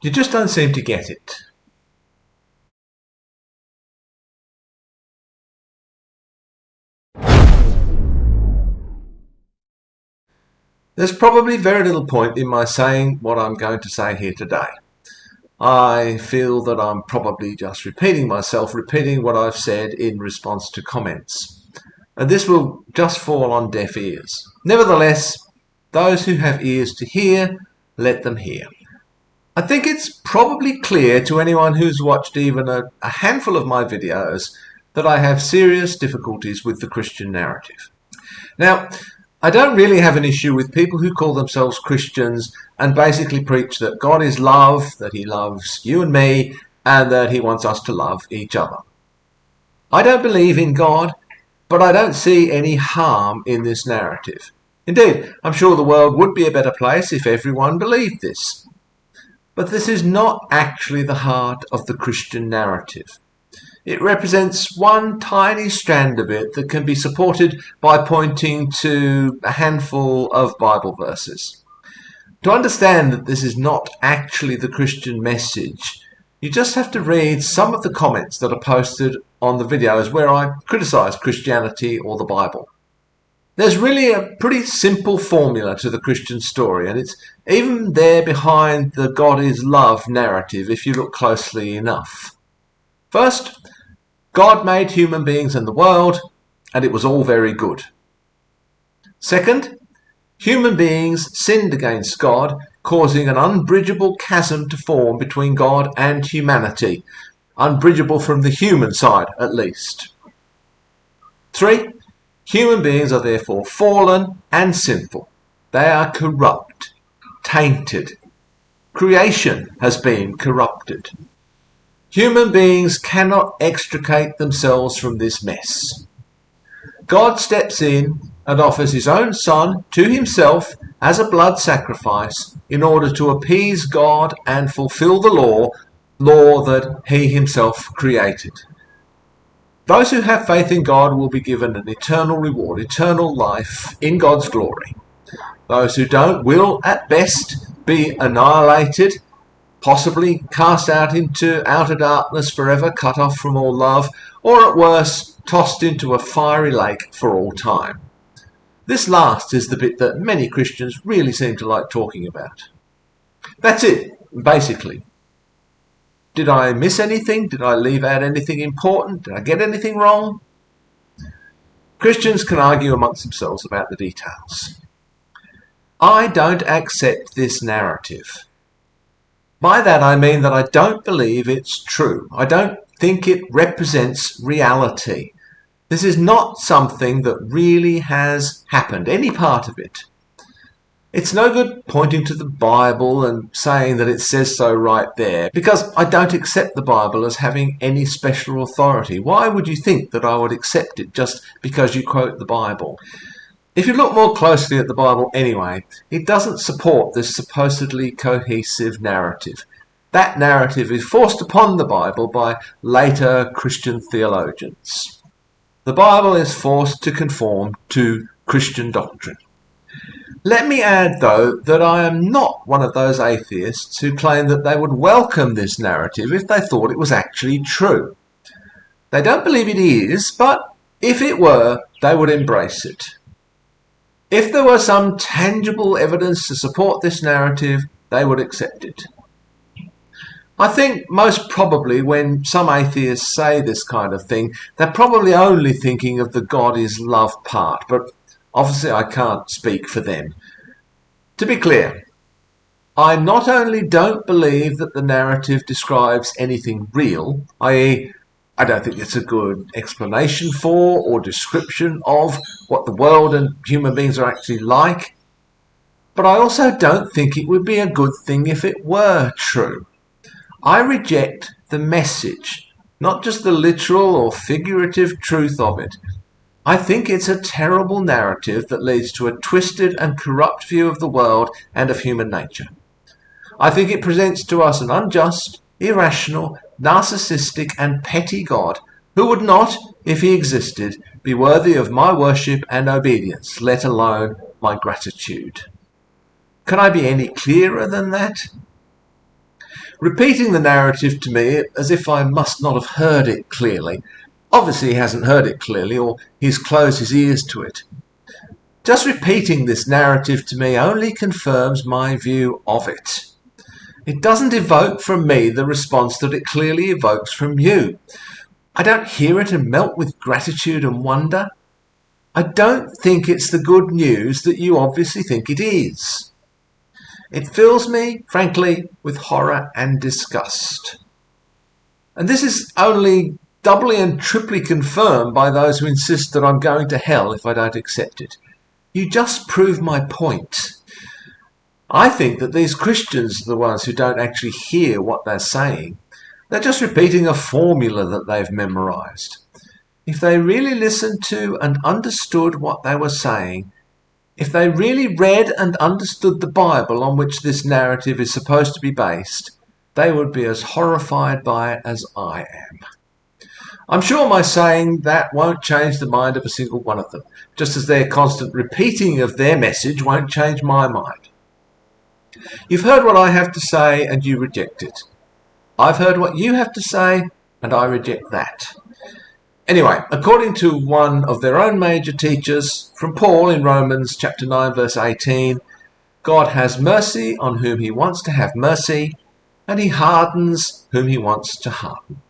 You just don't seem to get it. There's probably very little point in my saying what I'm going to say here today. I feel that I'm probably just repeating myself, repeating what I've said in response to comments. And this will just fall on deaf ears. Nevertheless, those who have ears to hear, let them hear. I think it's probably clear to anyone who's watched even a handful of my videos that I have serious difficulties with the Christian narrative. Now, I don't really have an issue with people who call themselves Christians and basically preach that God is love, that he loves you and me, and that he wants us to love each other. I don't believe in God, but I don't see any harm in this narrative. Indeed, I'm sure the world would be a better place if everyone believed this. But this is not actually the heart of the Christian narrative. It represents one tiny strand of it that can be supported by pointing to a handful of Bible verses. To understand that this is not actually the Christian message, you just have to read some of the comments that are posted on the videos where I criticize Christianity or the Bible. There's really a pretty simple formula to the Christian story, and it's even there behind the God is love narrative if you look closely enough. First, God made human beings and the world, and it was all very good. Second, human beings sinned against God, causing an unbridgeable chasm to form between God and humanity, unbridgeable from the human side at least. 3, human beings are therefore fallen and sinful. They are corrupt, tainted. Creation has been corrupted. Human beings cannot extricate themselves from this mess. God steps in and offers his own Son to himself as a blood sacrifice in order to appease God and fulfill the law that he himself created. Those who have faith in God will be given an eternal reward, eternal life in God's glory. Those who don't will, at best, be annihilated, possibly cast out into outer darkness forever, cut off from all love, or at worst, tossed into a fiery lake for all time. This last is the bit that many Christians really seem to like talking about. That's it, basically. Did I miss anything? Did I leave out anything important? Did I get anything wrong? Christians can argue amongst themselves about the details. I don't accept this narrative. By that I mean that I don't believe it's true. I don't think it represents reality. This is not something that really has happened, any part of it. It's no good pointing to the Bible and saying that it says so right there, because I don't accept the Bible as having any special authority. Why would you think that I would accept it just because you quote the Bible? If you look more closely at the Bible anyway, it doesn't support this supposedly cohesive narrative. That narrative is forced upon the Bible by later Christian theologians. The Bible is forced to conform to Christian doctrine. Let me add, though, that I am not one of those atheists who claim that they would welcome this narrative if they thought it was actually true. They don't believe it is, but if it were, they would embrace it. If there were some tangible evidence to support this narrative, they would accept it. I think most probably when some atheists say this kind of thing, they're probably only thinking of the God is love part, but obviously I can't speak for them. To be clear, I not only don't believe that the narrative describes anything real, i.e., I don't think it's a good explanation for or description of what the world and human beings are actually like, but I also don't think it would be a good thing if it were true. I reject the message, not just the literal or figurative truth of it. I think it's a terrible narrative that leads to a twisted and corrupt view of the world and of human nature. I think it presents to us an unjust, irrational, narcissistic and petty God who would not, if he existed, be worthy of my worship and obedience, let alone my gratitude. Can I be any clearer than that? repeating the narrative to me as if I must not have heard it clearly. Obviously he hasn't heard it clearly, or he's closed his ears to it. Just repeating this narrative to me only confirms my view of it. It doesn't evoke from me the response that it clearly evokes from you. I don't hear it and melt with gratitude and wonder. I don't think it's the good news that you obviously think it is. It fills me, frankly, with horror and disgust. And this is only doubly and triply confirmed by those who insist that I'm going to hell if I don't accept it. You just prove my point. I think that these Christians are the ones who don't actually hear what they're saying. They're just repeating a formula that they've memorized. If they really listened to and understood what they were saying, if they really read and understood the Bible on which this narrative is supposed to be based, they would be as horrified by it as I am. I'm sure my saying that won't change the mind of a single one of them, just as their constant repeating of their message won't change my mind. You've heard what I have to say and you reject it. I've heard what you have to say and I reject that. Anyway, according to one of their own major teachers, from Paul in Romans chapter 9 verse 18, God has mercy on whom he wants to have mercy, and he hardens whom he wants to harden.